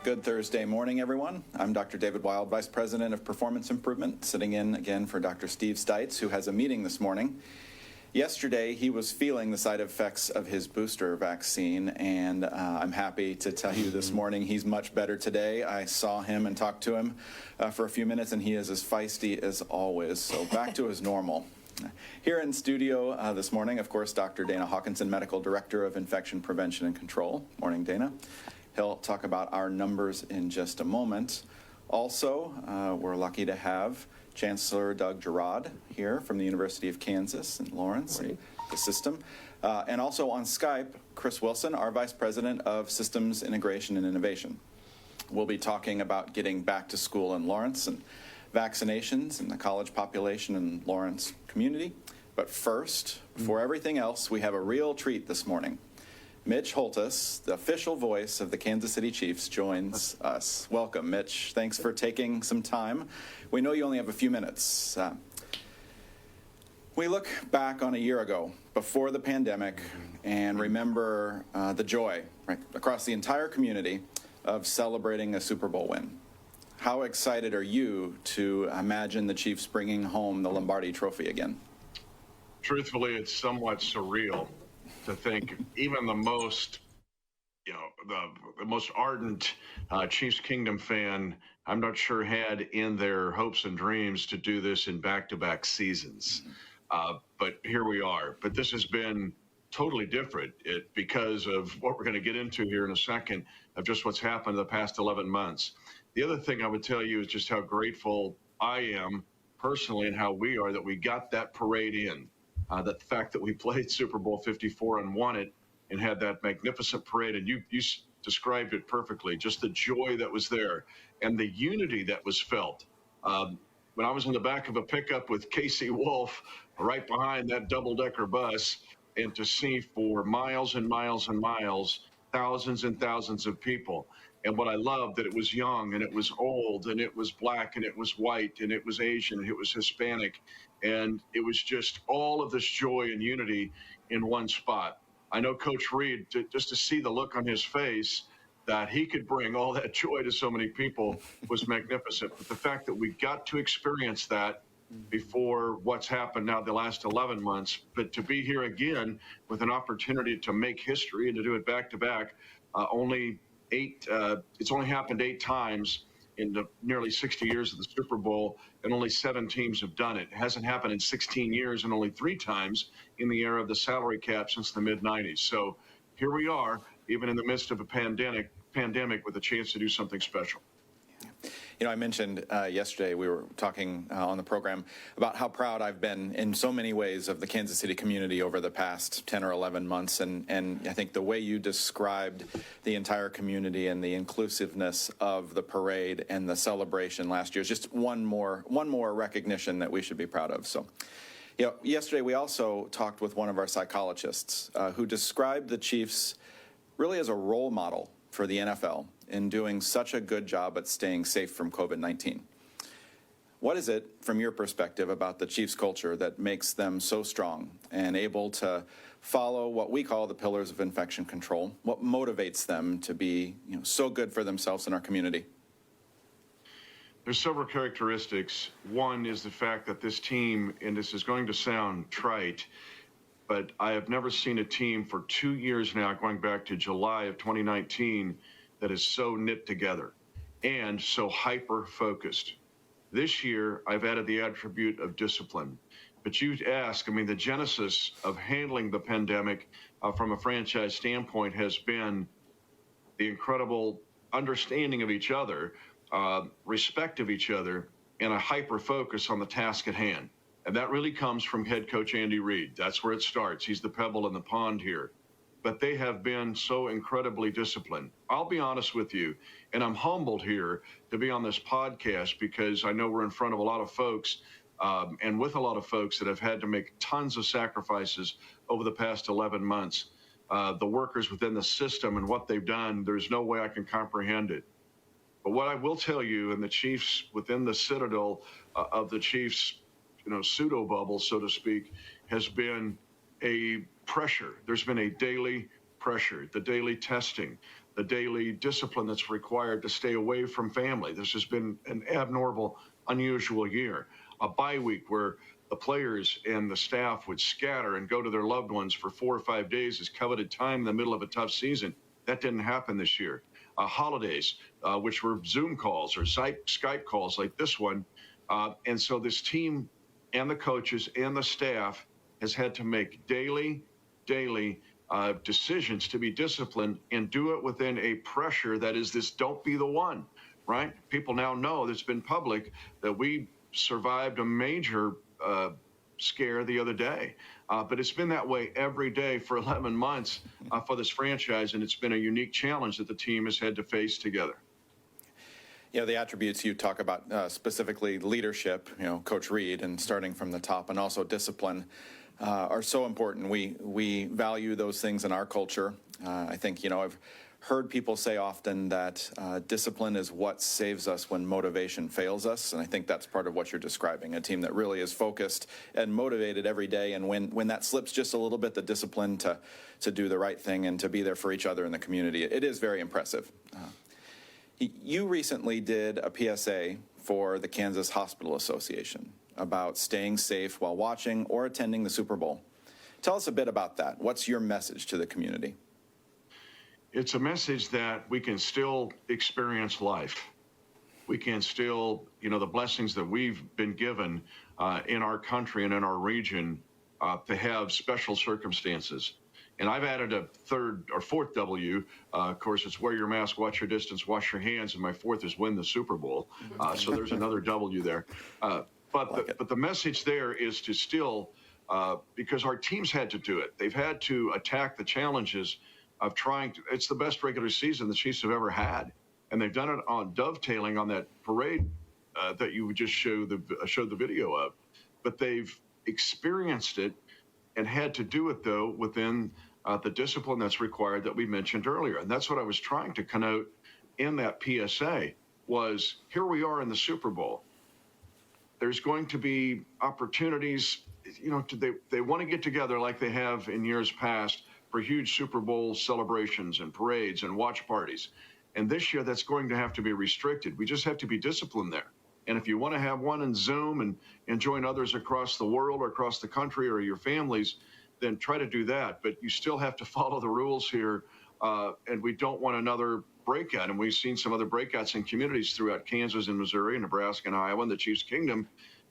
Good Thursday morning, everyone. I'm Dr. David Wild, Vice President of Performance Improvement, sitting in again for Dr. Steve Stites, who has a meeting this morning. Yesterday, he was feeling the side effects of his booster vaccine, and I'm happy to tell you this morning he's much better today. I saw him and talked to him for a few minutes, and he is as feisty as always, so back to his normal. Here in studio this morning, of course, Dr. Dana Hawkinson, Medical Director of Infection Prevention and Control. Morning, Dana. He'll talk about our numbers in just a moment. Also, we're lucky to have Chancellor Dr. Girod here from the University of Kansas in Lawrence, and the system. And also on Skype, Chris Wilson, our Vice President of Systems Integration and Innovation. We'll be talking about getting back to school in Lawrence and vaccinations in the college population and Lawrence community. But first, before everything else, we have a real treat this morning. Mitch Holthus, the official voice of the Kansas City Chiefs, joins us. Welcome, Mitch. Thanks for taking some time. We know you only have a few minutes. We look back on a year ago, before the pandemic, and remember the joy across the entire community of celebrating a Super Bowl win. How excited are you to imagine the Chiefs bringing home the Lombardi Trophy again? Truthfully, it's somewhat surreal to think even the most, the most ardent Chiefs Kingdom fan, I'm not sure had in their hopes and dreams to do this in back-to-back seasons. But here we are. But this has been totally different because of what we're going to get into here in a second, of just what's happened the past 11 months. The other thing I would tell you is just how grateful I am personally and how we are that we got that parade in. The fact that we played Super Bowl 54 and won it and had that magnificent parade, and you described it perfectly, just the joy that was there and the unity that was felt. When I was in the back of a pickup with Casey Wolf right behind that double-decker bus, and to see for miles and miles and miles, thousands and thousands of people. And what I loved, that it was young and it was old and it was black and it was white and it was Asian and it was Hispanic. And it was just all of this joy and unity in one spot. I know Coach Reed, just to see the look on his face that he could bring all that joy to so many people was magnificent. But the fact that we got to experience that before what's happened now the last 11 months, but to be here again with an opportunity to make history and to do it back to back, it's only happened 8 times in the nearly 60 years of the Super Bowl, and only 7 teams have done it. It hasn't happened in 16 years and only 3 times in the era of the salary cap since the mid-90s. So here we are, even in the midst of a pandemic with a chance to do something special. You know, I mentioned yesterday, we were talking on the program about how proud I've been in so many ways of the Kansas City community over the past 10 or 11 months. And I think the way you described the entire community and the inclusiveness of the parade and the celebration last year is just one more recognition that we should be proud of. So, you know, yesterday we also talked with one of our psychologists who described the Chiefs really as a role model for the NFL in doing such a good job at staying safe from COVID-19. What is it, from your perspective, about the Chiefs culture that makes them so strong and able to follow what we call the pillars of infection control? What motivates them to be, so good for themselves and our community? There's several characteristics. One is the fact that this team, and this is going to sound trite, but I have never seen a team for 2 years now, going back to July of 2019, that is so knit together and so hyper-focused. This year, I've added the attribute of discipline. But you'd ask, the genesis of handling the pandemic from a franchise standpoint has been the incredible understanding of each other, respect of each other, and a hyper-focus on the task at hand. And that really comes from head coach Andy Reid. That's where it starts. He's the pebble in the pond here. But they have been so incredibly disciplined. I'll be honest with you, and I'm humbled here to be on this podcast because I know we're in front of a lot of folks and with a lot of folks that have had to make tons of sacrifices over the past 11 months. The workers within the system and what they've done, there's no way I can comprehend it. But what I will tell you, and the Chiefs within the citadel of the Chiefs, pseudo bubble, so to speak, has been a pressure. There's been a daily pressure, the daily testing, the daily discipline that's required to stay away from family. This has been an abnormal, unusual year. A bye week where the players and the staff would scatter and go to their loved ones for 4 or 5 days is coveted time in the middle of a tough season. That didn't happen this year. Holidays, which were Zoom calls or Skype calls like this one. And so this team and the coaches and the staff has had to make daily decisions to be disciplined and do it within a pressure that is this don't be the one, right? People now know that's been public that we survived a major scare the other day. But it's been that way every day for 11 months for this franchise, and it's been a unique challenge that the team has had to face together. You know, the attributes you talk about, specifically leadership, you know, Coach Reed, and starting from the top, and also discipline, are so important. We value those things in our culture. I think, you know, I've heard people say often that discipline is what saves us when motivation fails us, and I think that's part of what you're describing, a team that really is focused and motivated every day, and when that slips just a little bit, the discipline to do the right thing and to be there for each other in the community, it is very impressive. You recently did a PSA for the Kansas Hospital Association about staying safe while watching or attending the Super Bowl. Tell us a bit about that. What's your message to the community? It's a message that we can still experience life. We can still, you know, the blessings that we've been given in our country and in our region to have special circumstances. And I've added a third or fourth W. Of course, it's wear your mask, watch your distance, wash your hands, and my fourth is win the Super Bowl. So there's another W there. But the message there is to still, because our teams had to do it. They've had to attack the challenges of trying to, it's the best regular season the Chiefs have ever had. And they've done it on dovetailing on that parade that you just showed the video of. But they've experienced it and had to do it, though, within the discipline that's required that we mentioned earlier. And that's what I was trying to connote in that PSA was here we are in the Super Bowl. There's going to be opportunities, you know, they want to get together like they have in years past for huge Super Bowl celebrations and parades and watch parties. And this year, that's going to have to be restricted. We just have to be disciplined there. And if you want to have one in Zoom and join others across the world or across the country or your families, then try to do that. But you still have to follow the rules here. And we don't want another breakout. And we've seen some other breakouts in communities throughout Kansas and Missouri, and Nebraska and Iowa and the Chiefs Kingdom.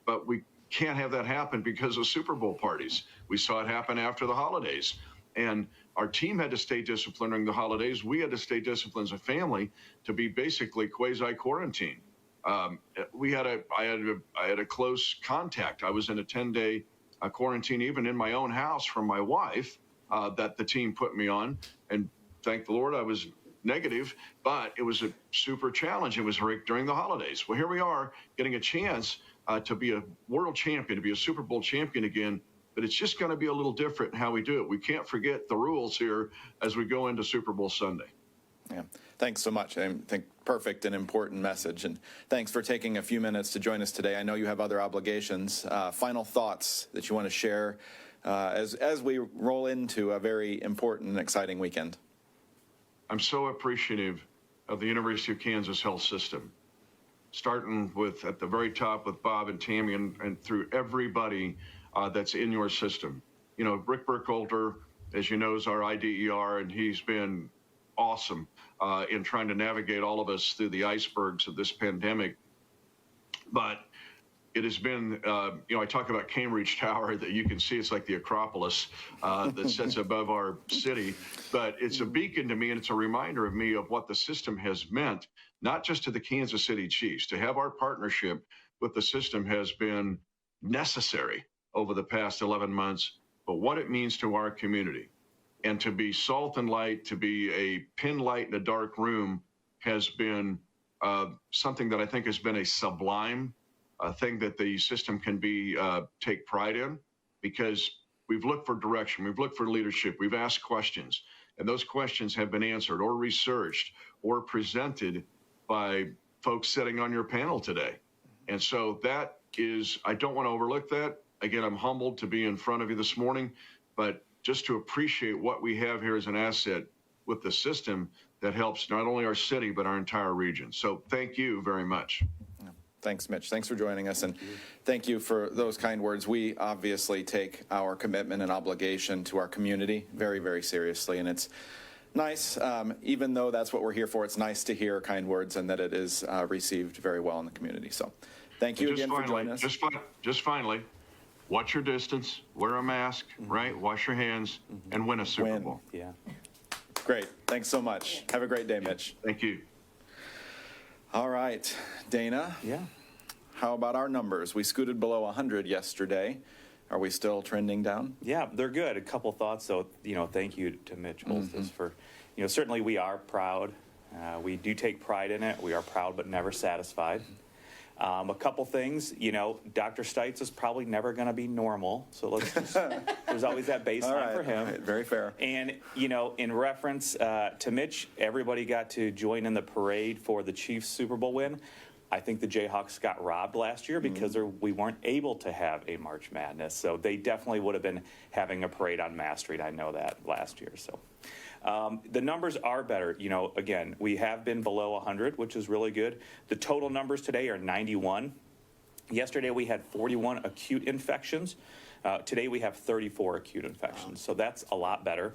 But we can't have that happen because of Super Bowl parties. We saw it happen after the holidays. And our team had to stay disciplined during the holidays. We had to stay disciplined as a family to be basically quasi-quarantine. I had a close contact. I was in a 10-day quarantine, even in my own house, from my wife that the team put me on. And thank the Lord I was negative, but it was a super challenge. It was right during the holidays. Well, here we are getting a chance to be a world champion, to be a Super Bowl champion again. But it's just going to be a little different in how we do it. We can't forget the rules here as we go into Super Bowl Sunday. Yeah, thanks so much. I think perfect and important message. And thanks for taking a few minutes to join us today. I know you have other obligations. Final thoughts that you want to share as we roll into a very important and exciting weekend. I'm so appreciative of the University of Kansas health system, starting with at the very top with Bob and Tammy and through everybody that's in your system. You know, Rick Burkholder, as you know, is our IDER, and he's been awesome in trying to navigate all of us through the icebergs of this pandemic. But it has been, you know, I talk about Cambridge Tower that you can see, it's like the Acropolis that sits above our city, but it's a beacon to me, and it's a reminder of me of what the system has meant, not just to the Kansas City Chiefs. To have our partnership with the system has been necessary over the past 11 months, but what it means to our community. And to be salt and light, to be a pin light in a dark room has been something that I think has been a sublime thing that the system can take pride in, because we've looked for direction, we've looked for leadership, we've asked questions, and those questions have been answered or researched or presented by folks sitting on your panel today. And so that is, I don't want to overlook that. Again, I'm humbled to be in front of you this morning, but just to appreciate what we have here as an asset with the system that helps not only our city, but our entire region. So thank you very much. Thanks, Mitch. Thanks for joining us, and thank you for those kind words. We obviously take our commitment and obligation to our community very, very seriously, and it's nice, even though that's what we're here for, it's nice to hear kind words and that it is received very well in the community. So thank you again for joining us. Just finally, watch your distance, wear a mask, right? Wash your hands, and win a Super Bowl. Yeah. Great. Thanks so much. Have a great day, Mitch. Thank you. All right, Dana. Yeah. How about our numbers? We scooted below 100 yesterday. Are we still trending down? Yeah, they're good. A couple thoughts. So, thank you to Mitch Holthus for, certainly we are proud. We do take pride in it. We are proud but never satisfied. A couple things, Dr. Stites is probably never going to be normal. So let's just, there's always that baseline for him. All right, very fair. And, in reference to Mitch, everybody got to join in the parade for the Chiefs Super Bowl win. I think the Jayhawks got robbed last year because we weren't able to have a March Madness. So they definitely would have been having a parade on Mass Street. I know that last year. So the numbers are better. Again, we have been below 100, which is really good. The total numbers today are 91. Yesterday we had 41 acute infections. Today we have 34 acute infections, so that's a lot better.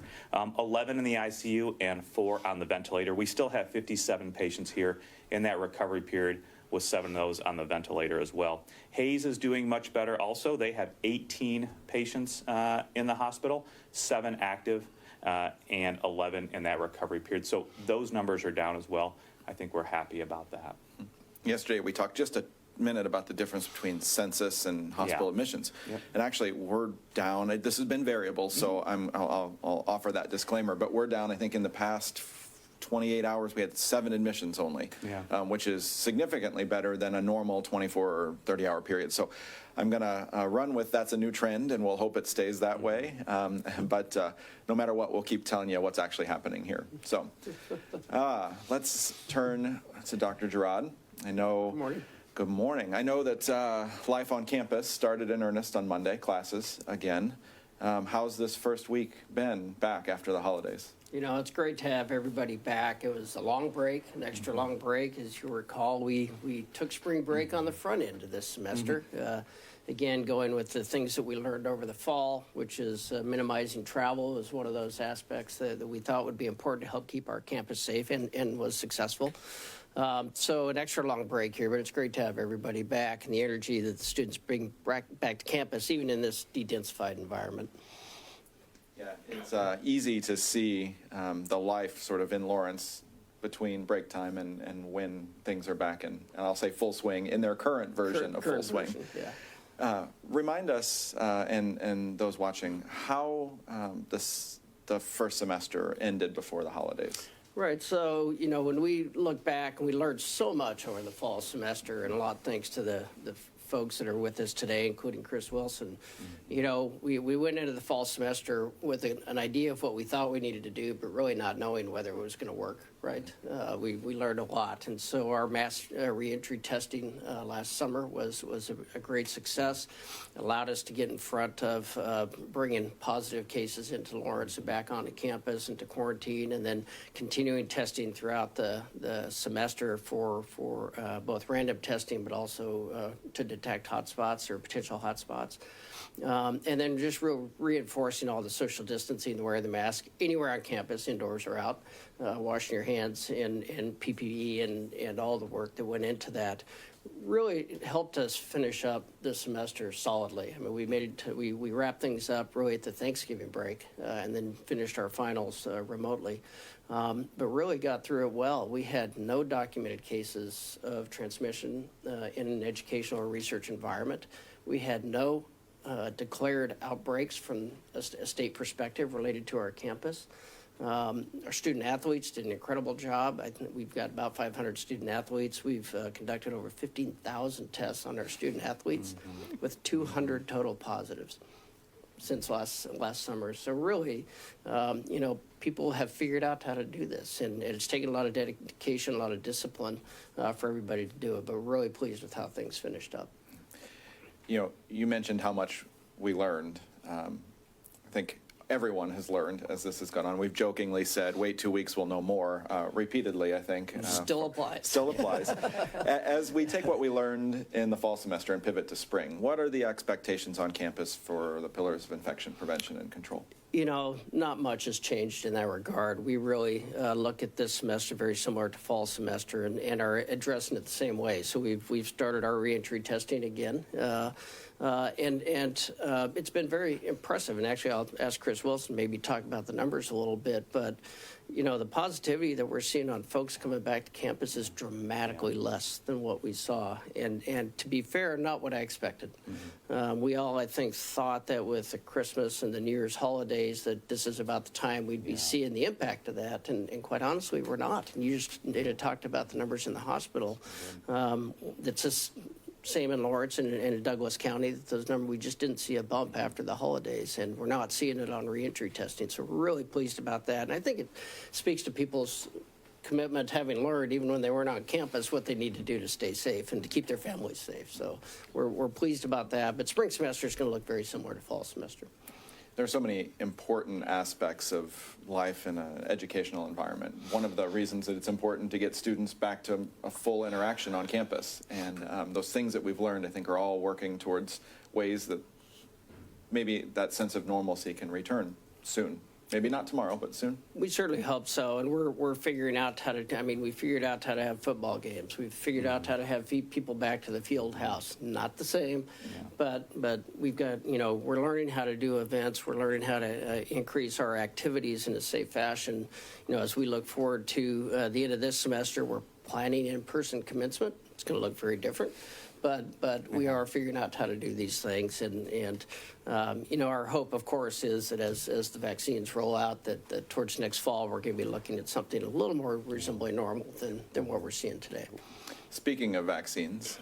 11 in the ICU and 4 on the ventilator. We still have 57 patients here in that recovery period, with 7 of those on the ventilator as well. Hays is doing much better also. They have 18 patients in the hospital, 7 active, and 11 in that recovery period. So those numbers are down as well. I think we're happy about that. Yesterday we talked just a minute about the difference between census and hospital admissions. Yep. And actually we're down. This has been variable, so I'll offer that disclaimer, but we're down, I think, in the past 28 hours, we had 7 admissions only, which is significantly better than a normal 24 or 30-hour period. So I'm going to run with that's a new trend, and we'll hope it stays that way. But no matter what, we'll keep telling you what's actually happening here. So let's turn to Dr. Girod. I know. Good morning. Good morning. I know that life on campus started in earnest on Monday, classes again. How's this first week been back after the holidays? It's great to have everybody back. It was a long break, an extra long break. As you recall, we took spring break on the front end of this semester. Again, going with the things that we learned over the fall, which is minimizing travel is one of those aspects that we thought would be important to help keep our campus safe, and was successful. So an extra long break here, but it's great to have everybody back and the energy that the students bring back to campus, even in this de-densified environment. Yeah, it's easy to see the life sort of in Lawrence between break time and when things are back in, and I'll say full swing, in their current version of full swing. Remind us and those watching how the first semester ended before the holidays. Right, so, when we look back, and we learned so much over the fall semester, and a lot thanks to the folks that are with us today, including Chris Wilson. We went into the fall semester with an idea of what we thought we needed to do, but really not knowing whether it was going to work, right? We learned a lot, and so our mass reentry testing last summer was a great success. It allowed us to get in front of bringing positive cases into Lawrence and back onto campus, into quarantine, and then continuing testing throughout the semester for both random testing, but also to detect hotspots or potential hotspots. And then just reinforcing all the social distancing, the wearing the mask anywhere on campus, indoors or out, washing your hands, and PPE and all the work that went into that really helped us finish up the semester solidly. I mean, we wrapped things up really at the Thanksgiving break and then finished our finals remotely, but really got through it well. We had no documented cases of transmission in an educational or research environment. We had no declared outbreaks from a state perspective related to our campus. Our student athletes did an incredible job. I think we've got about 500 student athletes. We've conducted over 15,000 tests on our student athletes with 200 total positives since last summer. So really, people have figured out how to do this, and it's taken a lot of dedication, a lot of discipline for everybody to do it, but we're really pleased with how things finished up. You mentioned how much we learned. I think everyone has learned as this has gone on. We've jokingly said, wait 2 weeks, we'll know more, repeatedly, I think. Still applies. Still applies. As we take what we learned in the fall semester and pivot to spring, what are the expectations on campus for the pillars of infection prevention and control? You know, not much has changed in that regard. We really look at this semester very similar to fall semester and are addressing it the same way. So we've started our reentry testing again. And it's been very impressive. And actually, I'll ask Chris Wilson maybe talk about the numbers a little bit. But, you know, the positivity that we're seeing on folks coming back to campus is dramatically less than what we saw. And to be fair, not what I expected. We all, I think, thought that with the Christmas and the New Year's holidays that this is about the time we'd be seeing the impact of that. And quite honestly, we're not. And you just talked about the numbers in the hospital. That's just same in Lawrence and in Douglas County. Those numbers, we just didn't see a bump after the holidays, and we're not seeing it on reentry testing. So we're really pleased about that. And I think it speaks to people's commitment, having learned, even when they weren't on campus, what they need to do to stay safe and to keep their families safe. So we're pleased about that. But spring semester is going to look very similar to fall semester. There are so many important aspects of life in an educational environment. One of the reasons that it's important to get students back to a full interaction on campus. And those things that we've learned, I think, are all working towards ways that maybe that sense of normalcy can return soon. Maybe not tomorrow, but soon. We certainly hope so, and we're figuring out how to. I mean, we figured out how to have football games. We've figured out how to have people back to the field house. Not the same, but we've got. You know, we're learning how to do events. We're learning how to increase our activities in a safe fashion. You know, as we look forward to the end of this semester, we're planning in-person commencement. It's going to look very different. But we are figuring out how to do these things, and you know, our hope, of course, is that as the vaccines roll out, that towards next fall we're going to be looking at something a little more reasonably normal than what we're seeing today. Speaking of vaccines,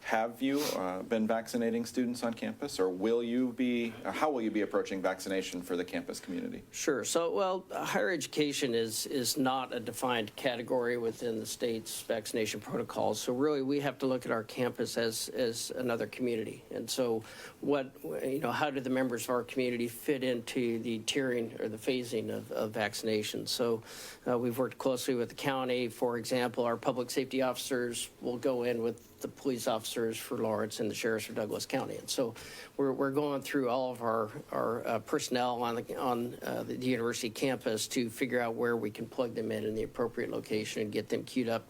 have you been vaccinating students on campus, or will you be? Or how will you be approaching vaccination for the campus community? Sure. So, well, higher education is not a defined category within the state's vaccination protocols. So really, we have to look at our campus as another community. And so, how do the members of our community fit into the tiering or the phasing of vaccinations? So, we've worked closely with the county. For example, our public safety officers will go in with the police officers for Lawrence and the sheriffs for Douglas County. And so we're going through all of our personnel on the university campus to figure out where we can plug them in the appropriate location and get them queued up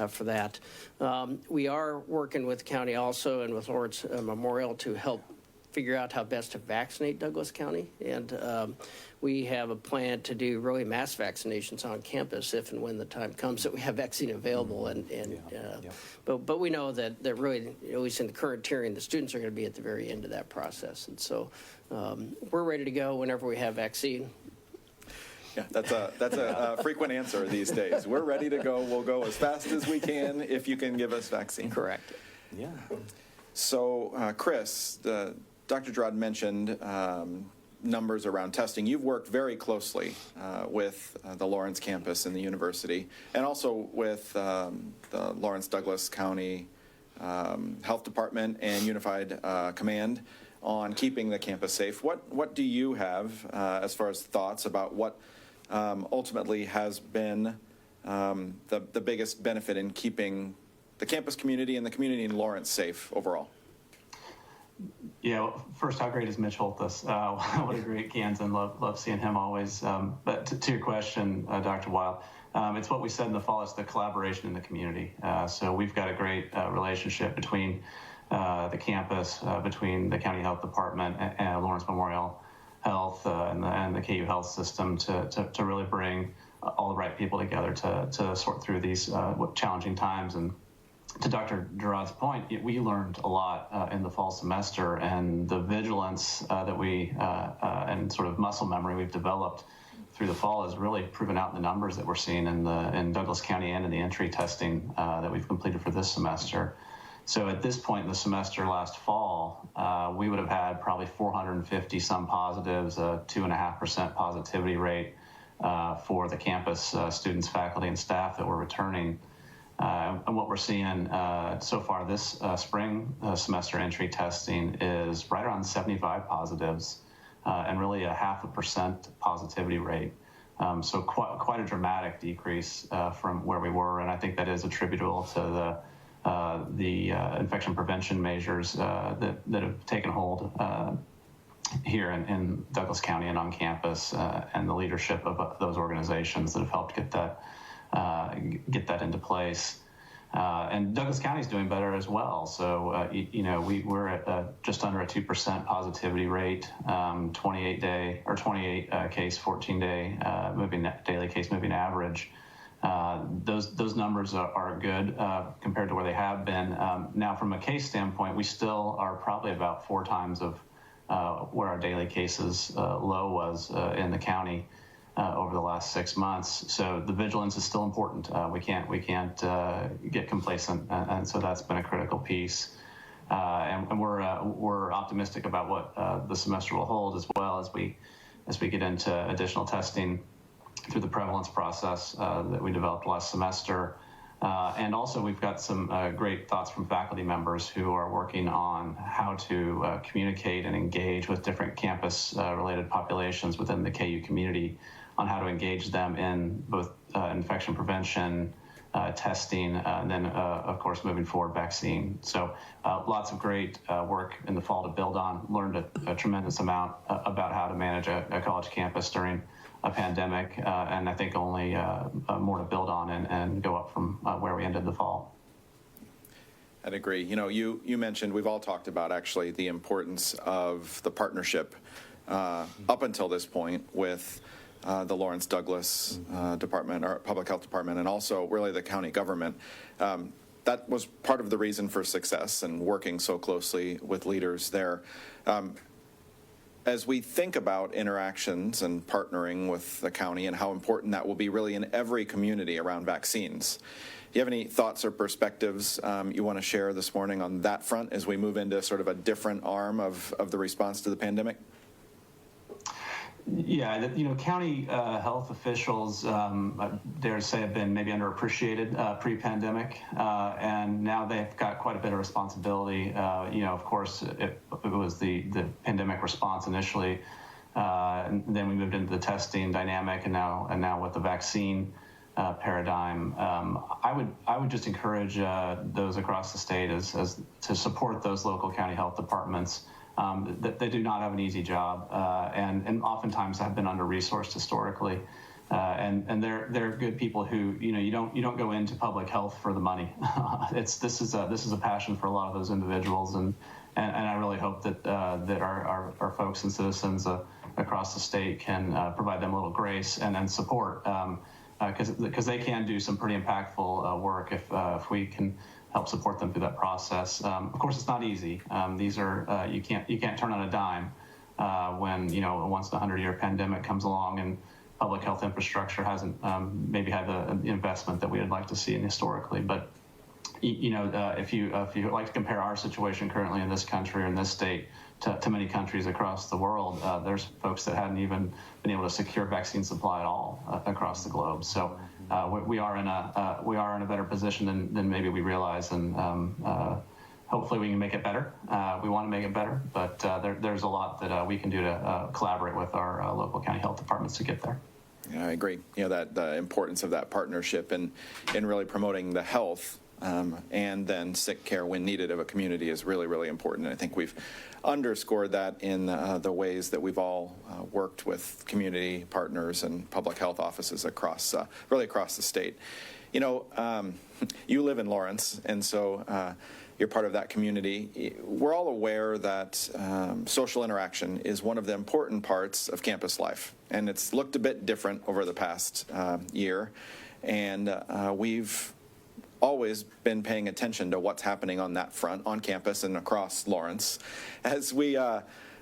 for that. We are working with the county also and with Lawrence Memorial to help figure out how best to vaccinate Douglas County. And we have a plan to do really mass vaccinations on campus if and when the time comes that we have vaccine available. But we know that really, at least in the current tiering, the students are going to be at the very end of that process. And so we're ready to go whenever we have vaccine. Yeah, that's a frequent answer these days. We're ready to go. We'll go as fast as we can if you can give us vaccine. Correct. Yeah. So, Chris, Dr. Girod mentioned numbers around testing. You've worked very closely with the Lawrence campus and the university, and also with the Lawrence Douglas County Health Department and Unified Command on keeping the campus safe. What do you have as far as thoughts about what ultimately has been the biggest benefit in keeping the campus community and the community in Lawrence safe overall? Yeah, well, first, how great is Mitch Holthus? What a great Kansan. Love seeing him always. But to your question, Dr. Wild, it's what we said in the fall, it's the collaboration in the community. So we've got a great relationship between the campus, between the county health department and Lawrence Memorial Health and the KU health system to really bring all the right people together to sort through these challenging times. And to Dr. Girod's point, we learned a lot in the fall semester, and the vigilance that we and sort of muscle memory we've developed through the fall has really proven out in the numbers that we're seeing in Douglas County and in the entry testing that we've completed for this semester. So at this point in the semester last fall, we would have had probably 450 some positives, a 2.5% positivity rate for the campus students, faculty, and staff that were returning. And what we're seeing so far this spring semester entry testing is right around 75 positives and really a 0.5% positivity rate. So quite a dramatic decrease from where we were, and I think that is attributable to the infection prevention measures that have taken hold here in Douglas County and on campus, and the leadership of those organizations that have helped get that into place. And Douglas County is doing better as well. So, we're at just under a 2% positivity rate, 28 case, 14-day daily case moving average. Those numbers are good compared to where they have been. Now, from a case standpoint, we still are probably about 4 times of where our daily cases low was in the county over the last 6 months. So the vigilance is still important. We can't get complacent, and so that's been a critical piece. And we're optimistic about what the semester will hold, as well as we get into additional testing through the prevalence process that we developed last semester. And also, we've got some great thoughts from faculty members who are working on how to communicate and engage with different campus-related populations within the KU community, on how to engage them in both infection prevention, testing, and then, of course, moving forward, vaccine. So lots of great work in the fall to build on. Learned a tremendous amount about how to manage a college campus during a pandemic, and I think only more to build on and go up from where we ended the fall. I'd agree. You mentioned, we've all talked about actually the importance of the partnership up until this point with the Lawrence Douglas Department, or Public Health Department, and also really the county government. That was part of the reason for success and working so closely with leaders there. As we think about interactions and partnering with the county and how important that will be really in every community around vaccines, do you have any thoughts or perspectives you want to share this morning on that front as we move into sort of a different arm of the response to the pandemic? Yeah, county health officials, I dare to say, have been maybe underappreciated pre-pandemic, and now they've got quite a bit of responsibility. Of course, it was the pandemic response initially, and then we moved into the testing dynamic, and now with the vaccine paradigm. I would just encourage those across the state as to support those local county health departments. That they do not have an easy job, and oftentimes have been under-resourced historically, and they're good people who you don't go into public health for the money. This is a passion for a lot of those individuals, and I really hope that our folks and citizens across the state can provide them a little grace and support, because they can do some pretty impactful work if we can help support them through that process. Of course, it's not easy. These are you can't turn on a dime when a once in a 100-year pandemic comes along and public health infrastructure hasn't maybe had the investment that we would like to see historically. But if you like to compare our situation currently in this country or in this state to many countries across the world, there's folks that hadn't even been able to secure vaccine supply at all across the globe. So we are in a better position than maybe we realize, and hopefully we can make it better. We want to make it better, but there's a lot that we can do to collaborate with our local county health departments to get there. Yeah, I agree. That the importance of that partnership in really promoting the health and then sick care when needed of a community is really, really important. And I think we've underscored that in the ways that we've all worked with community partners and public health offices across the state. You live in Lawrence, and so you're part of that community. We're all aware that social interaction is one of the important parts of campus life, and it's looked a bit different over the past year, and we've always been paying attention to what's happening on that front on campus and across Lawrence. As we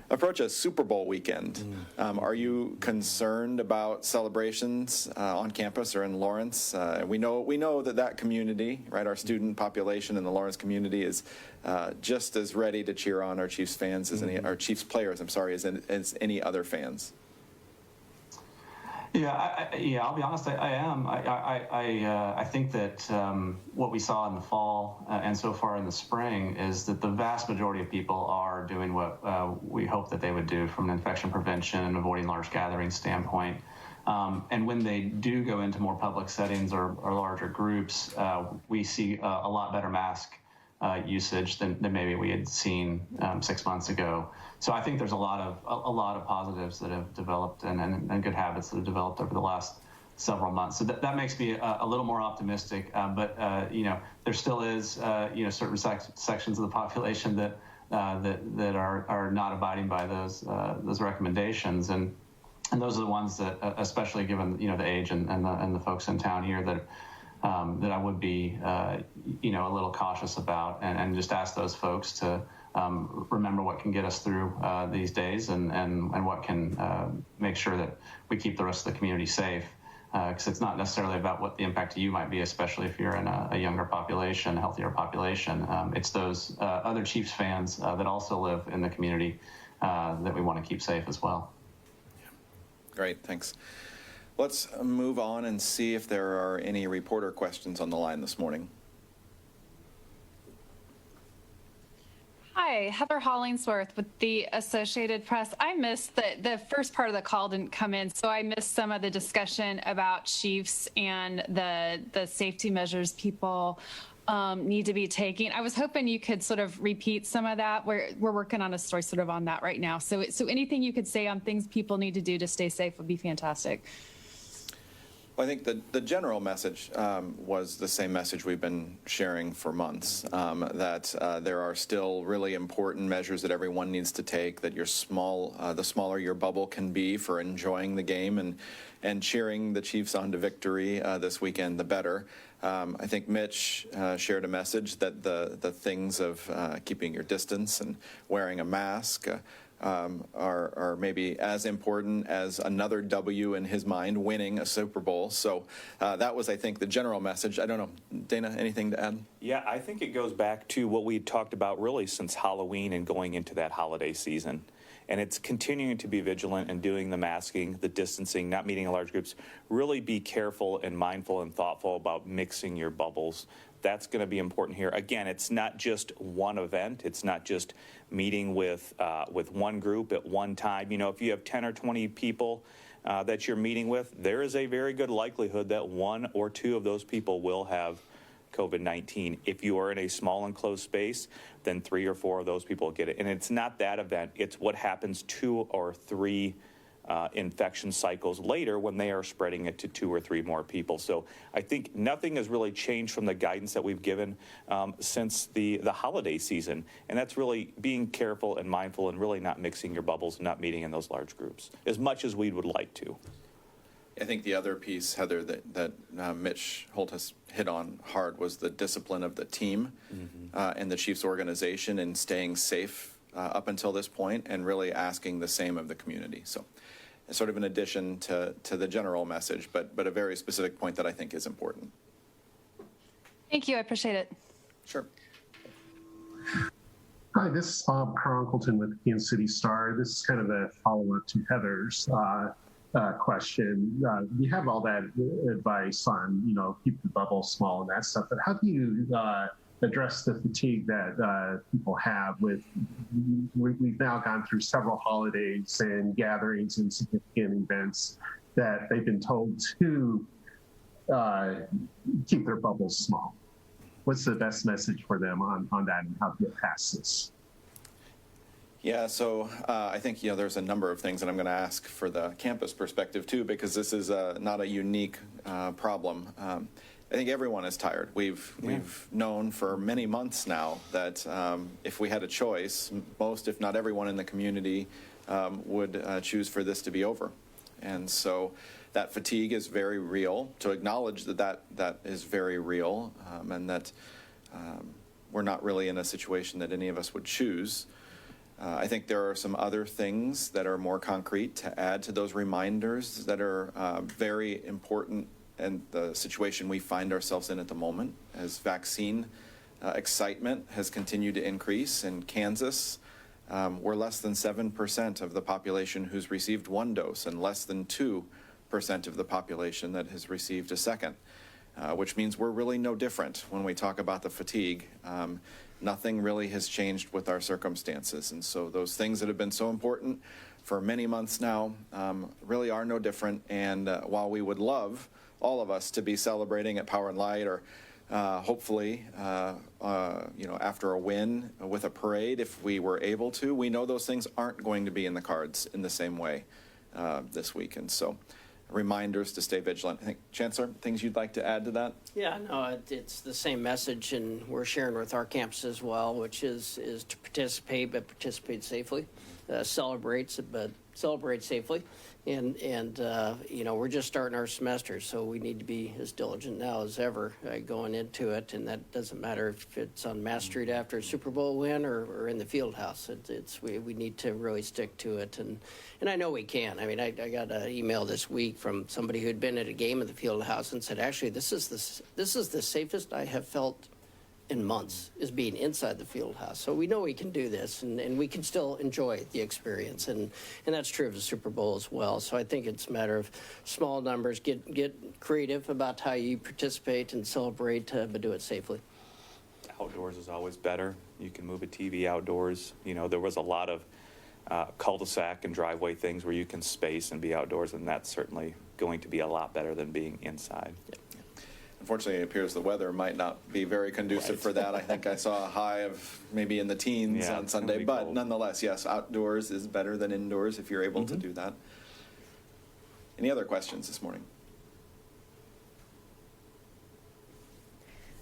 approach a Super Bowl weekend, are you concerned about celebrations on campus or in Lawrence? We know that community, right, our student population in the Lawrence community is just as ready to cheer on our Chiefs fans as our Chiefs players, as any other fans. Yeah, I'll be honest. I am. I think that what we saw in the fall and so far in the spring is that the vast majority of people are doing what we hope that they would do from an infection prevention and avoiding large gatherings standpoint. And when they do go into more public settings or larger groups, we see a lot better mask usage than maybe we had seen 6 months ago. So I think there's a lot of positives that have developed and good habits that have developed over the last several months. So that makes me a little more optimistic. But there still is certain sections of the population that are not abiding by those recommendations, and those are the ones that, especially given the age and the folks in town here, that I would be a little cautious about, and just ask those folks to remember what can get us through these days, and what can make sure that we keep the rest of the community safe. Because it's not necessarily about what the impact to you might be, especially if you're in a younger population, a healthier population. It's those other Chiefs fans that also live in the community that we want to keep safe as well. Great, thanks. Let's move on and see if there are any reporter questions on the line this morning. Hi, Heather Hollingsworth with the Associated Press. I missed the first part of the call didn't come in, so I missed some of the discussion about Chiefs and the safety measures people need to be taking. I was hoping you could sort of repeat some of that. We're working on a story sort of on that right now. So anything you could say on things people need to do to stay safe would be fantastic. Well, I think the general message was the same message we've been sharing for months, that there are still really important measures that everyone needs to take, that the smaller your bubble can be for enjoying the game and cheering the Chiefs on to victory this weekend, the better. I think Mitch shared a message that the things of keeping your distance and wearing a mask are maybe as important as another W in his mind, winning a Super Bowl. So that was, I think, the general message. I don't know, Dana, anything to add? Yeah, I think it goes back to what we talked about really since Halloween and going into that holiday season. And it's continuing to be vigilant and doing the masking, the distancing, not meeting in large groups. Really be careful and mindful and thoughtful about mixing your bubbles. That's going to be important here. Again, it's not just one event. It's not just meeting with one group at one time. If you have 10 or 20 people that you're meeting with, there is a very good likelihood that one or two of those people will have COVID-19. If you are in a small enclosed space, then 3 or 4 of those people get it. And it's not that event. It's what happens 2 or 3 infection cycles later when they are spreading it to 2 or 3 more people. So I think nothing has really changed from the guidance that we've given since the holiday season. And that's really being careful and mindful and really not mixing your bubbles and not meeting in those large groups as much as we would like to. I think the other piece, Heather, that Mitch Holthus hit on hard was the discipline of the team and the Chiefs organization in staying safe up until this point, and really asking the same of the community. So sort of an addition to the general message, but a very specific point that I think is important. Thank you. I appreciate it. Sure. Hi, this is Bob Carruncleton with Kansas City Star. This is kind of a follow-up to Heather's question. You have all that advice on, keep the bubble small and that stuff, but how do you address the fatigue that people have with, we've now gone through several holidays and gatherings and significant events that they've been told to keep their bubbles small. What's the best message for them on that and how to get past this? Yeah, so I think there's a number of things that I'm going to ask for the campus perspective too, because this is not a unique problem. I think everyone is tired. We've known for many months now that if we had a choice, most, if not everyone in the community would choose for this to be over. And so that fatigue is very real. To acknowledge that is very real, and that we're not really in a situation that any of us would choose. I think there are some other things that are more concrete to add to those reminders that are very important in the situation we find ourselves in at the moment, as vaccine excitement has continued to increase. In Kansas, we're less than 7% of the population who's received 1 dose and less than 2 of the population that has received a second, which means we're really no different when we talk about the fatigue. Nothing really has changed with our circumstances. And so those things that have been so important for many months now really are no different. And while we would love, all of us, to be celebrating at Power and Light, or hopefully, after a win with a parade, if we were able to, we know those things aren't going to be in the cards in the same way this week. And so reminders to stay vigilant. I think, Chancellor, things you'd like to add to that? Yeah, no, it's the same message, and we're sharing with our campus as well, which is to participate, but participate safely, celebrate, but celebrate safely. And we're just starting our semester, so we need to be as diligent now as ever going into it. And that doesn't matter if it's on Mass Street after a Super Bowl win or in the field house. We need to really stick to it. And I know we can. I mean, I got an email this week from somebody who'd been at a game at the field house and said, actually, this is the safest I have felt in months, is being inside the field house. So we know we can do this, and we can still enjoy the experience, and that's true of the Super Bowl as well. So I think it's a matter of small numbers, get creative about how you participate and celebrate, but do it safely. Outdoors is always better. You can move a TV outdoors. There was a lot of cul-de-sac and driveway things where you can space and be outdoors, and that's certainly going to be a lot better than being inside. Yep. Unfortunately, it appears the weather might not be very conducive for that. I think I saw a high of maybe in the teens on Sunday, but cold. Nonetheless, yes, outdoors is better than indoors if you're able to do that. Any other questions this morning?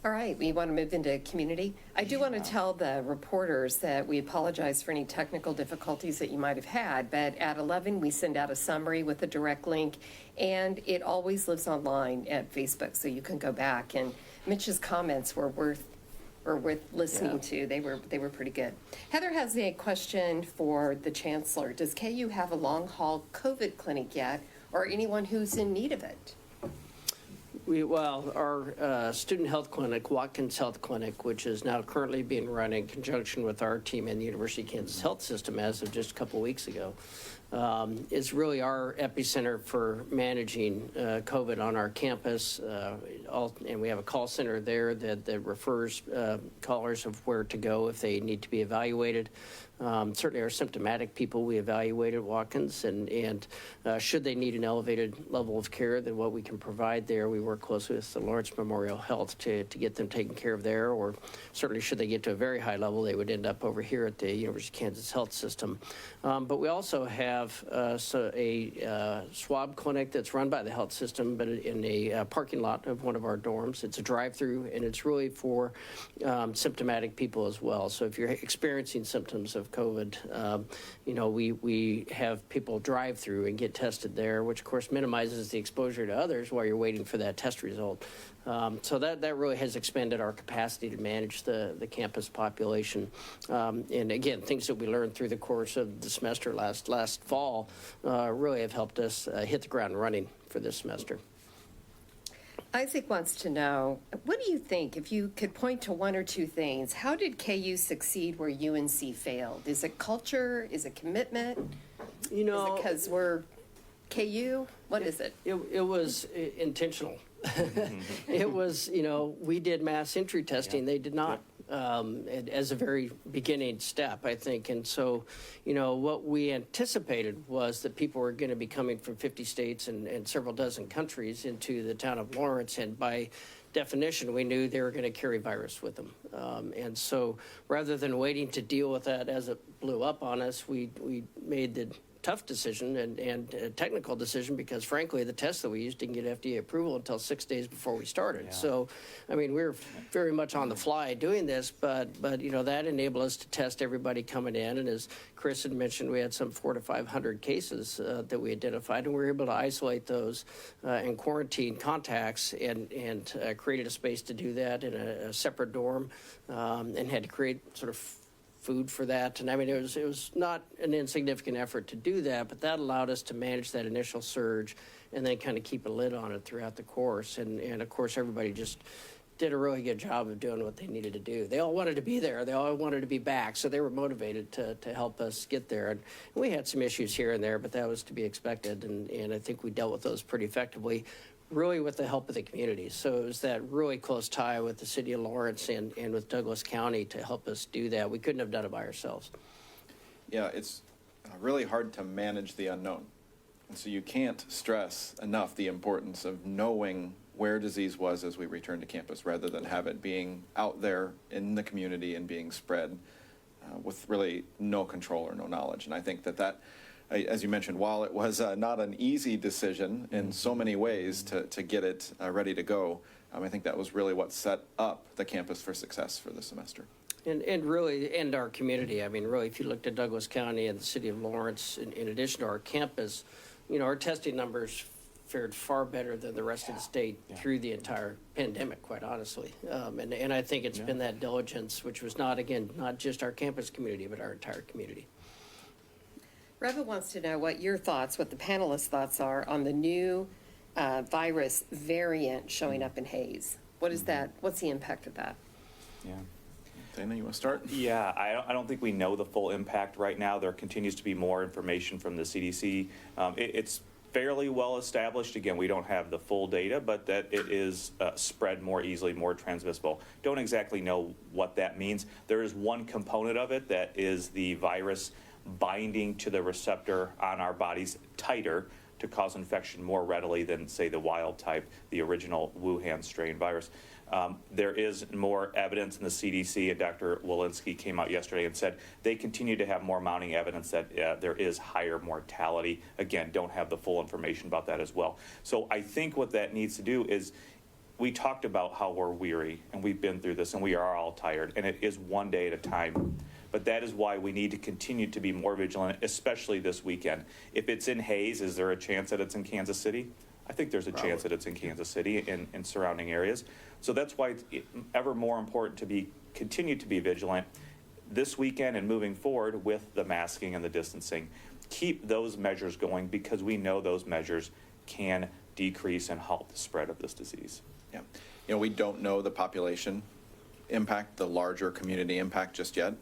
All right, we want to move into community. I do want to tell the reporters that we apologize for any technical difficulties that you might have had, but at 11 we send out a summary with a direct link, and it always lives online at Facebook, so you can go back. And Mitch's comments were worth listening to. They were pretty good. Heather has a question for the Chancellor. Does KU have a long-haul COVID clinic yet, or anyone who's in need of it? Our student health clinic, Watkins Health Clinic, which is now currently being run in conjunction with our team in the University of Kansas Health System as of just a couple weeks ago, is really our epicenter for managing COVID on our campus. And we have a call center there that refers callers of where to go if they need to be evaluated. Certainly our symptomatic people we evaluate at Watkins, and should they need an elevated level of care than what we can provide there, we work closely with the Lawrence Memorial Health to get them taken care of there, or certainly should they get to a very high level, they would end up over here at the University of Kansas Health System. But we also have a swab clinic that's run by the health system, but in a parking lot of one of our dorms. It's a drive-through, and it's really for symptomatic people as well. So if you're experiencing symptoms of COVID, we have people drive through and get tested there, which of course minimizes the exposure to others while you're waiting for that test result. So that really has expanded our capacity to manage the campus population. And again, things that we learned through the course of the semester last fall really have helped us hit the ground running for this semester. Isaac wants to know, what do you think, if you could point to one or two things, how did KU succeed where UNC failed? Is it culture? Is it commitment? Is it because we're KU? What is it? It was intentional. It was, we did mass entry testing. They did not. As a very beginning step, I think. And so, what we anticipated was that people were going to be coming from 50 states and several dozen countries into the town of Lawrence. And by definition, we knew they were going to carry virus with them. And so rather than waiting to deal with that as it blew up on us, we made the tough decision and a technical decision, because frankly the test that we used didn't get FDA approval until 6 days before we started. So I mean, we were very much on the fly doing this, but that enabled us to test everybody coming in, and as Chris had mentioned, we had some 400 to 500 cases that we identified, and we were able to isolate those and quarantine contacts and created a space to do that in a separate dorm, and had to create sort of food for that. And I mean, it was not an insignificant effort to do that, but that allowed us to manage that initial surge and then kind of keep a lid on it throughout the course. And of course, everybody just did a really good job of doing what they needed to do. They all wanted to be there. They all wanted to be back, so they were motivated to help us get there. And we had some issues here and there, but that was to be expected, and I think we dealt with those pretty effectively, really with the help of the community. So it was that really close tie with the city of Lawrence and with Douglas County to help us do that. We couldn't have done it by ourselves. Yeah, it's really hard to manage the unknown. And so you can't stress enough the importance of knowing where disease was as we return to campus, rather than have it being out there in the community and being spread with really no control or no knowledge. And I think that, as you mentioned, while it was not an easy decision in so many ways to get it ready to go, I think that was really what set up the campus for success for the semester. And really, and our community. I mean, really, if you looked at Douglas County and the city of Lawrence, in addition to our campus, our testing numbers fared far better than the rest of the state through the entire pandemic, quite honestly. And I think it's been that diligence, which was not just our campus community, but our entire community. Reva wants to know what your thoughts, what the panelists' thoughts are on the new virus variant showing up in Hays. What is that? What's the impact of that? Yeah. Dana, you want to start? Yeah, I don't think we know the full impact right now. There continues to be more information from the CDC. It's fairly well established. Again, we don't have the full data, but that it is spread more easily, more transmissible. Don't exactly know what that means. There is one component of it that is the virus binding to the receptor on our bodies tighter to cause infection more readily than, say, the wild type, the original Wuhan strain virus. There is more evidence in the CDC, and Dr. Walensky came out yesterday and said they continue to have more mounting evidence that there is higher mortality. Again, don't have the full information about that as well. So I think what that needs to do is, we talked about how we're weary, and we've been through this, and we are all tired, and it is one day at a time. But that is why we need to continue to be more vigilant, especially this weekend. If it's in Hays, is there a chance that it's in Kansas City? I think there's a chance that it's in Kansas City and surrounding areas. So that's why it's ever more important to continue to be vigilant this weekend and moving forward with the masking and the distancing. Keep those measures going, because we know those measures can decrease and halt the spread of this disease. Yeah, we don't know the population impact, the larger community impact just yet.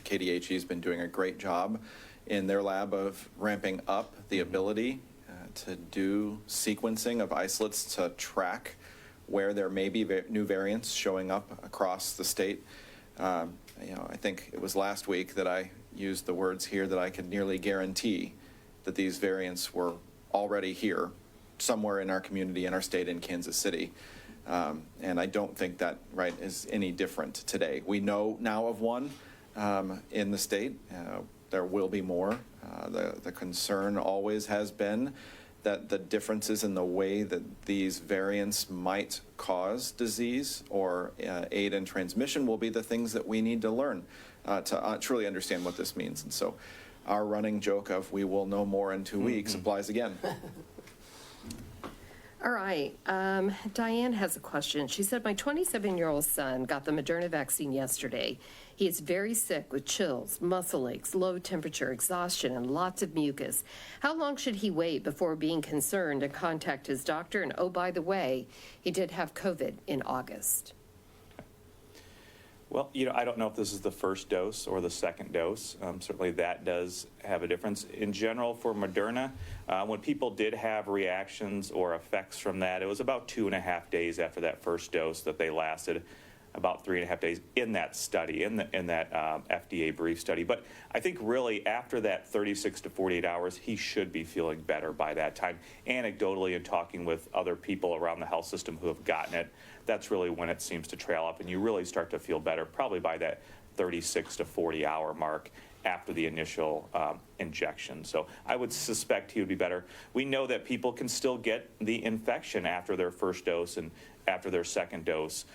KDHE has been doing a great job in their lab of ramping up the ability to do sequencing of isolates to track where there may be new variants showing up across the state. I think it was last week that I used the words here that I could nearly guarantee that these variants were already here somewhere in our community, in our state, in Kansas City. And I don't think that is any different today. We know now of one in the state. There will be more. The concern always has been that the differences in the way that these variants might cause disease or aid in transmission will be the things that we need to learn to truly understand what this means. And so our running joke of "we will know more in 2 weeks" applies again. All right. Diane has a question. She said, my 27-year-old son got the Moderna vaccine yesterday. He is very sick with chills, muscle aches, low temperature, exhaustion, and lots of mucus. How long should he wait before being concerned and contact his doctor? And oh, by the way, he did have COVID in August. Well, I don't know if this is the first dose or the second dose. Certainly that does have a difference. In general, for Moderna, when people did have reactions or effects from that, it was about 2.5 days after that first dose that they lasted, about 3.5 days in that study, in that FDA brief study. But I think really after that 36 to 48 hours, he should be feeling better by that time. Anecdotally, and talking with other people around the health system who have gotten it, that's really when it seems to trail up, and you really start to feel better probably by that 36 to 40 hour mark after the initial injection. So I would suspect he would be better. We know that people can still get the infection after their first dose and after their second dose.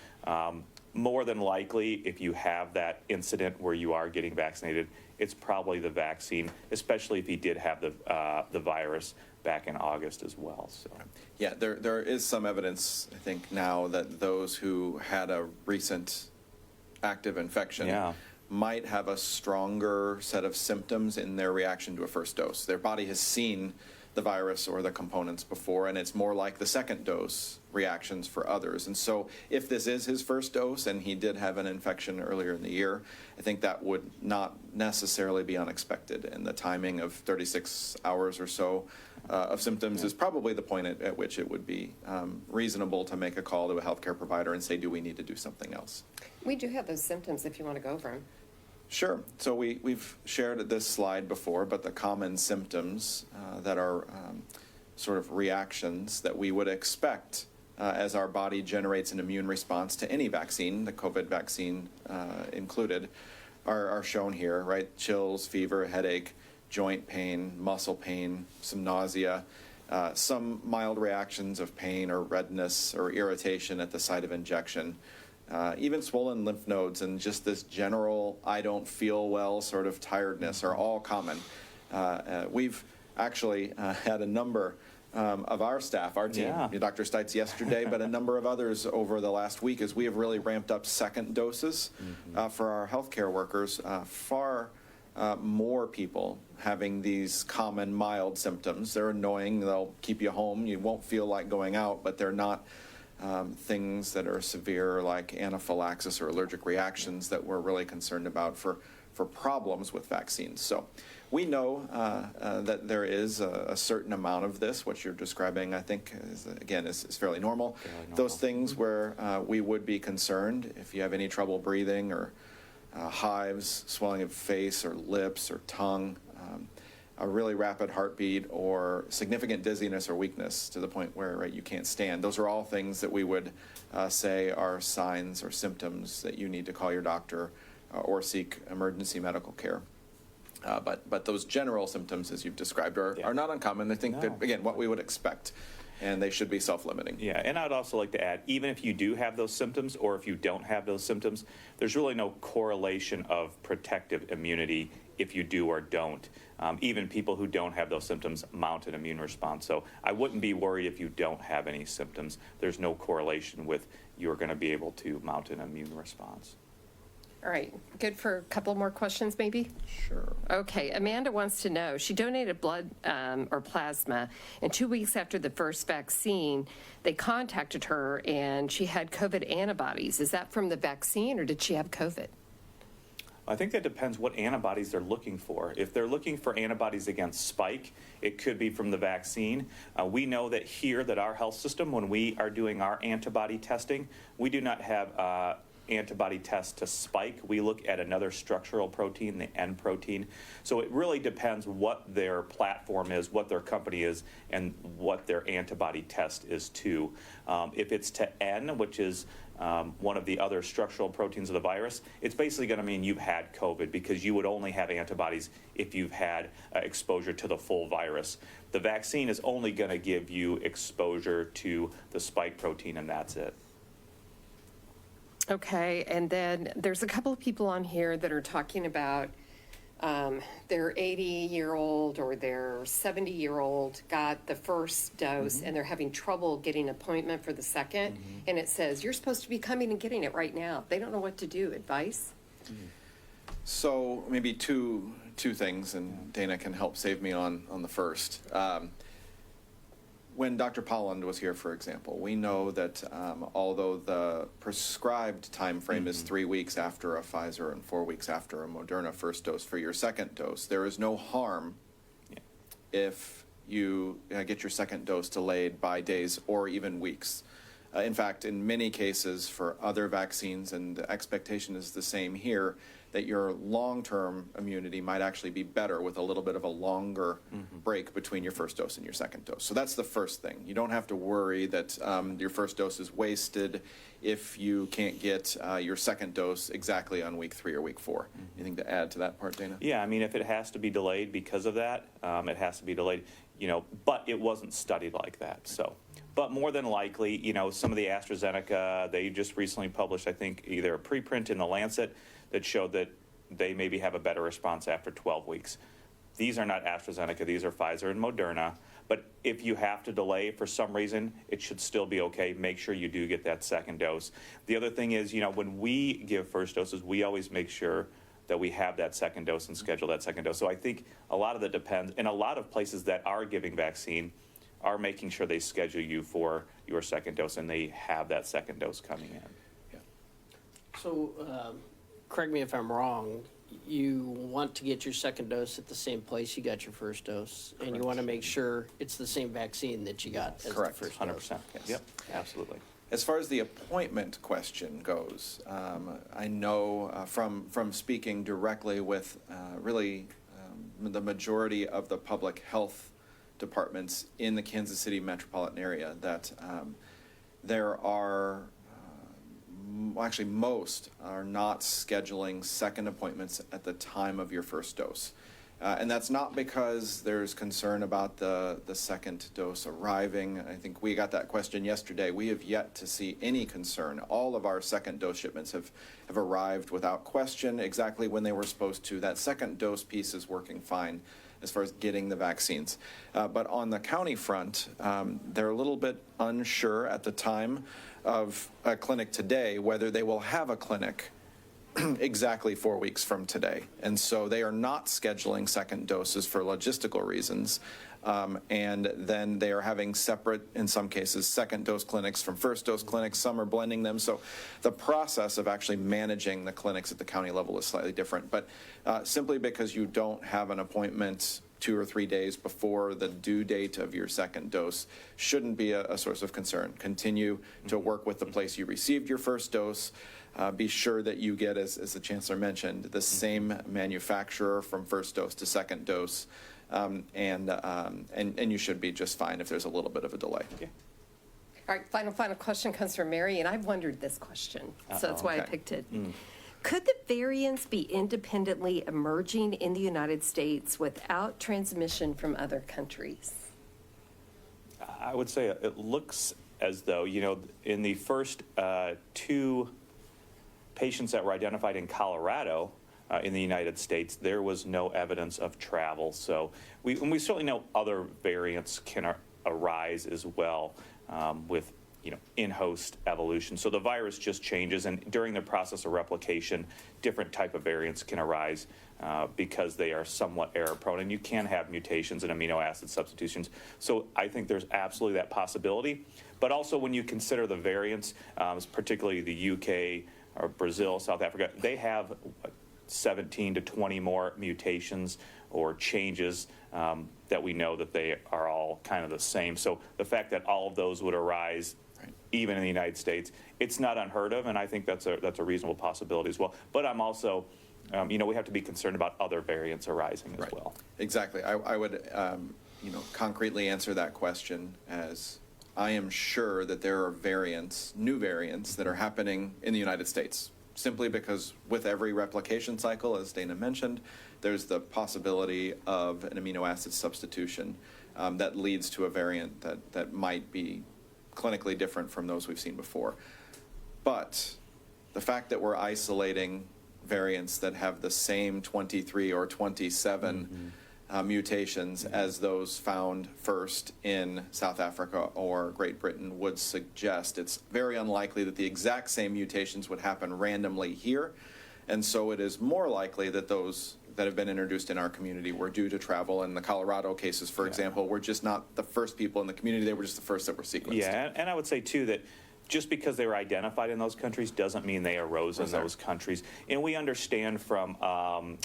More than likely, if you have that incident where you are getting vaccinated, it's probably the vaccine, especially if he did have the virus back in August as well. So, yeah, there is some evidence, I think, now that those who had a recent active infection might have a stronger set of symptoms in their reaction to a first dose. Their body has seen the virus or the components before, and it's more like the second dose reactions for others. And so if this is his first dose and he did have an infection earlier in the year, I think that would not necessarily be unexpected. And the timing of 36 hours or so of symptoms is probably the point at which it would be reasonable to make a call to a healthcare provider and say, do we need to do something else? We do have those symptoms if you want to go over them. Sure. So we've shared this slide before, but the common symptoms that are sort of reactions that we would expect as our body generates an immune response to any vaccine, the COVID vaccine included, are shown here, right? Chills, fever, headache, joint pain, muscle pain, some nausea, some mild reactions of pain or redness or irritation at the site of injection. Even swollen lymph nodes and just this general I don't feel well sort of tiredness are all common. We've actually had a number of our staff, our team, Dr. Stites yesterday, but a number of others over the last week as we have really ramped up second doses for our healthcare workers. Far more people having these common mild symptoms. They're annoying, they'll keep you home, you won't feel like going out, but they're not things that are severe like anaphylaxis or allergic reactions that we're really concerned about for problems with vaccines. So we know that there is a certain amount of this. What you're describing, I think, is fairly normal. Those things where we would be concerned, if you have any trouble breathing or hives, swelling of face or lips or tongue, a really rapid heartbeat, or significant dizziness or weakness to the point where you can't stand. Those are all things that we would say are signs or symptoms that you need to call your doctor or seek emergency medical care. But those general symptoms, as you've described, are not uncommon. I think that, again, what we would expect, and they should be self-limiting. Yeah, and I'd also like to add, even if you do have those symptoms or if you don't have those symptoms, there's really no correlation of protective immunity if you do or don't. Even people who don't have those symptoms mount an immune response. So I wouldn't be worried if you don't have any symptoms. There's no correlation with you're going to be able to mount an immune response. All right, good for a couple more questions maybe? Sure. Okay, Amanda wants to know, she donated blood or plasma, and 2 weeks after the first vaccine, they contacted her and she had COVID antibodies. Is that from the vaccine or did she have COVID? I think that depends what antibodies they're looking for. If they're looking for antibodies against spike, it could be from the vaccine. We know that here, that our health system, when we are doing our antibody testing, we do not have antibody test to spike. We look at another structural protein, the N protein. So it really depends what their platform is, what their company is, and what their antibody test is to. If it's to N, which is one of the other structural proteins of the virus, it's basically going to mean you've had COVID, because you would only have antibodies if you've had exposure to the full virus. The vaccine is only going to give you exposure to the spike protein, and that's it. Okay, and then there's a couple of people on here that are talking about their 80-year-old or their 70-year-old got the first dose and they're having trouble getting an appointment for the second, and it says, you're supposed to be coming and getting it right now. They don't know what to do. Advice? So maybe two things, and Dana can help save me on the first. When Dr. Polland was here, for example, we know that although the prescribed time frame is 3 weeks after a Pfizer and 4 weeks after a Moderna first dose for your second dose, there is no harm if you get your second dose delayed by days or even weeks. In fact, in many cases for other vaccines, and the expectation is the same here, that your long-term immunity might actually be better with a little bit of a longer break between your first dose and your second dose. So that's the first thing. You don't have to worry that your first dose is wasted if you can't get your second dose exactly on week 3 or week 4. Anything to add to that part, Dana? Yeah, I mean, if it has to be delayed because of that, it has to be delayed, but it wasn't studied like that, so. But more than likely, some of the AstraZeneca, they just recently published, I think, either a preprint in the Lancet that showed that they maybe have a better response after 12 weeks. These are not AstraZeneca, these are Pfizer and Moderna. But if you have to delay for some reason, it should still be okay. Make sure you do get that second dose. The other thing is, when we give first doses, we always make sure that we have that second dose and schedule that second dose. So I think a lot of that depends, and a lot of places that are giving vaccine are making sure they schedule you for your second dose and they have that second dose coming in. So, correct me if I'm wrong, you want to get your second dose at the same place you got your first dose, and you want to make sure it's the same vaccine that you got as Correct. the first 100%. dose. Yep, absolutely. As far as the appointment question goes, I know from speaking directly with really the majority of the public health departments in the Kansas City metropolitan area that there are, actually most are not scheduling second appointments at the time of your first dose. And that's not because there's concern about the second dose arriving. I think we got that question yesterday. We have yet to see any concern. All of our second dose shipments have arrived without question exactly when they were supposed to. That second dose piece is working fine as far as getting the vaccines. But on the county front, they're a little bit unsure at the time of a clinic today whether they will have a clinic exactly 4 weeks from today. And so they are not scheduling second doses for logistical reasons. And then they are having separate, in some cases, second dose clinics from first dose clinics. Some are blending them. So the process of actually managing the clinics at the county level is slightly different. But simply because you don't have an appointment 2 or 3 days before the due date of your second dose shouldn't be a source of concern. Continue to work with the place you received your first dose. Be sure that you get, as the Chancellor mentioned, the same manufacturer from first dose to second dose, and you should be just fine if there's a little bit of a delay. Yeah. All right, final question comes from Mary, and I've wondered this question, so that's why I Okay. picked it. Could the variants be independently emerging in the United States without transmission from other countries? I would say it looks as though, in the first 2 patients that were identified in Colorado in the United States, there was no evidence of travel. So we certainly know other variants can arise as well with in-host evolution. So the virus just changes, and during the process of replication, different type of variants can arise because they are somewhat error-prone, and you can have mutations and amino acid substitutions. So I think there's absolutely that possibility. But also when you consider the variants, particularly the UK or Brazil, South Africa, they have 17 to 20 more mutations or changes that we know that they are all kind of the same. So the fact that all of those would arise even in the United States, it's not unheard of, and I think that's a reasonable possibility as well. But I'm also, we have to be concerned about other variants arising as well. Exactly. I would, concretely answer that question as I am sure that there are new variants that are happening in the United States, simply because with every replication cycle, as Dana mentioned, there's the possibility of an amino acid substitution that leads to a variant that might be clinically different from those we've seen before. But the fact that we're isolating variants that have the same 23 or 27 mutations as those found first in South Africa or Great Britain would suggest it's very unlikely that the exact same mutations would happen randomly here. And so it is more likely that those that have been introduced in our community were due to travel. In the Colorado cases, for example, we're just not the first people in the community. They were just the first that were sequenced. Yeah, and I would say, too, that just because they were identified in those countries doesn't mean they arose in those countries. And we understand from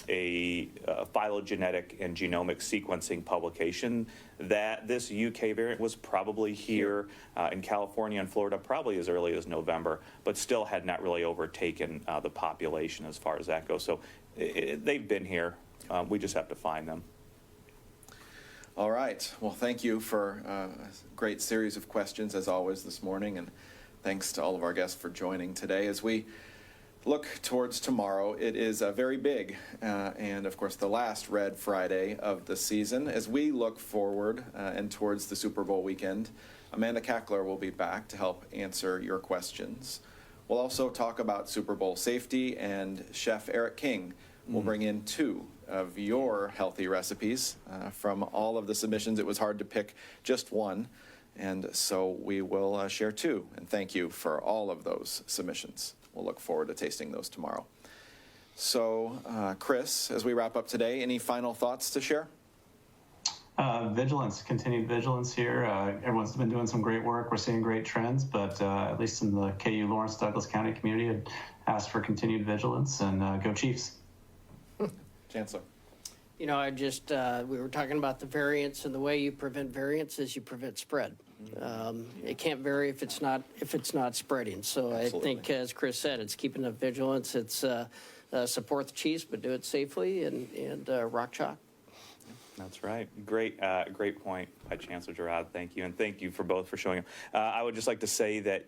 a phylogenetic and genomic sequencing publication that this UK variant was probably here in California and Florida probably as early as November, but still had not really overtaken the population as far as that goes. So they've been here. We just have to find them. All right. Well, thank you for a great series of questions, as always, this morning. And thanks to all of our guests for joining today. As we look towards tomorrow, it is a very big and, of course, the last Red Friday of the season. As we look forward and towards the Super Bowl weekend, Amanda Cackler will be back to help answer your questions. We'll also talk about Super Bowl safety, and Chef Eric King will bring in 2 of your healthy recipes. From all of the submissions, it was hard to pick just one. And so we will share 2. And thank you for all of those submissions. We'll look forward to tasting those tomorrow. So, Chris, as we wrap up today, any final thoughts to share? Vigilance, continued vigilance here. Everyone's been doing some great work. We're seeing great trends, but at least in the KU Lawrence Douglas County community, I'd ask for continued vigilance and go Chiefs. Chancellor. You know, we were talking about the variants, and the way you prevent variants is you prevent spread. It can't vary if it's not spreading. So Absolutely. I think, as Chris said, it's keeping up vigilance. It's support the Chiefs, but do it safely and rock chalk. That's right. Great point by Chancellor Girod. Thank you, and thank you for both for showing up. I would just like to say that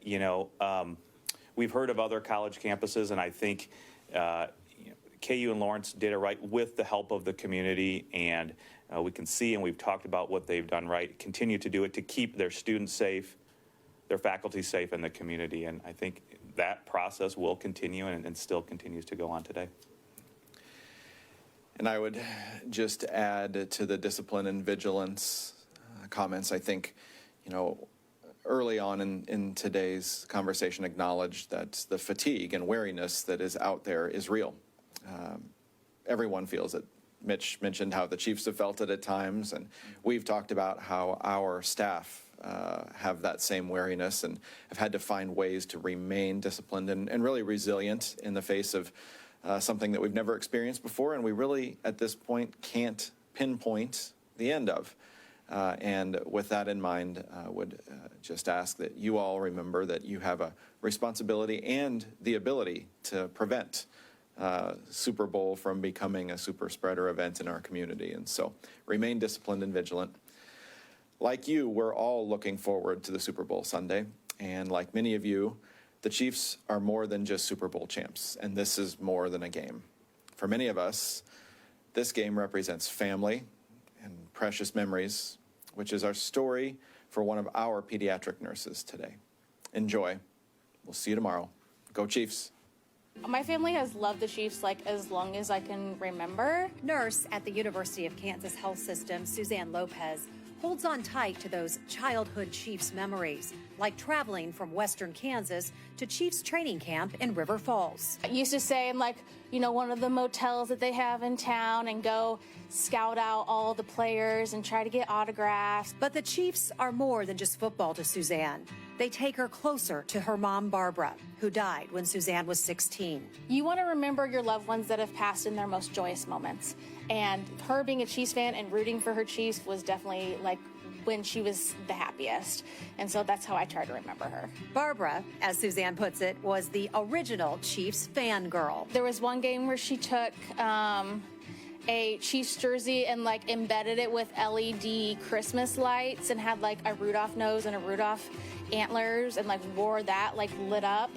we've heard of other college campuses, and I think KU and Lawrence did it right with the help of the community, and we can see, and we've talked about what they've done right. Continue to do it to keep their students safe, their faculty safe, and the community. And I think that process will continue and still continues to go on today. And I would just add to the discipline and vigilance comments. I think, early on in today's conversation acknowledged that the fatigue and weariness that is out there is real. Everyone feels it. Mitch mentioned how the Chiefs have felt it at times, and we've talked about how our staff have that same weariness and have had to find ways to remain disciplined and really resilient in the face of something that we've never experienced before, and we really, at this point, can't pinpoint the end of. And with that in mind, would just ask that you all remember that you have a responsibility and the ability to prevent Super Bowl from becoming a super spreader event in our community. And so remain disciplined and vigilant. Like you, we're all looking forward to the Super Bowl Sunday. And like many of you, the Chiefs are more than just Super Bowl champs, and this is more than a game. For many of us, this game represents family and precious memories, which is our story for one of our pediatric nurses today. Enjoy. We'll see you tomorrow. Go Chiefs. My family has loved the Chiefs as long as I can remember. Nurse at the University of Kansas Health System, Suzanne Lopez, holds on tight to those childhood Chiefs memories, like traveling from Western Kansas to Chiefs training camp in River Falls. I used to stay in one of the motels that they have in town and go scout out all the players and try to get autographs. But the Chiefs are more than just football to Suzanne. They take her closer to her mom, Barbara, who died when Suzanne was 16. You want to remember your loved ones that have passed in their most joyous moments. And her being a Chiefs fan and rooting for her Chiefs was definitely when she was the happiest. And so that's how I try to remember her. Barbara, as Suzanne puts it, was the original Chiefs fangirl. There was one game where she took a Chiefs jersey and embedded it with LED Christmas lights and had a Rudolph nose and a Rudolph antlers and wore that lit up.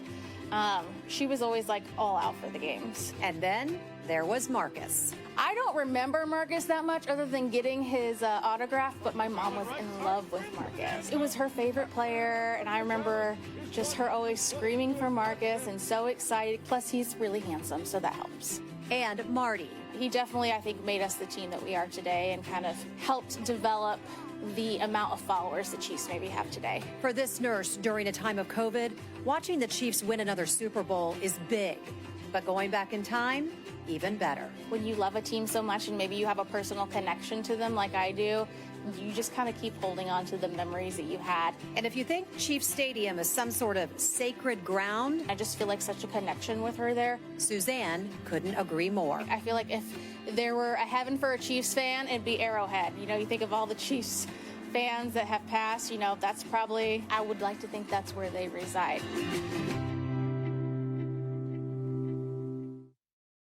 She was always all out for the games. And then there was Marcus. I don't remember Marcus that much other than getting his autograph, but my mom was in love with Marcus. It was her favorite player, and I remember just her always screaming for Marcus and so excited. Plus, he's really handsome, so that helps. And Marty. He definitely, I think, made us the team that we are today and kind of helped develop the amount of followers the Chiefs maybe have today. For this nurse, during a time of COVID, watching the Chiefs win another Super Bowl is big. But going back in time, even better. When you love a team so much and maybe you have a personal connection to them like I do, you just kind of keep holding on to the memories that you had. And if you think Chiefs Stadium is some sort of sacred ground, I just feel such a connection with her there. Suzanne couldn't agree more. I feel if there were a heaven for a Chiefs fan, it'd be Arrowhead. You think of all the Chiefs fans that have passed, that's probably, I would like to think that's where they reside.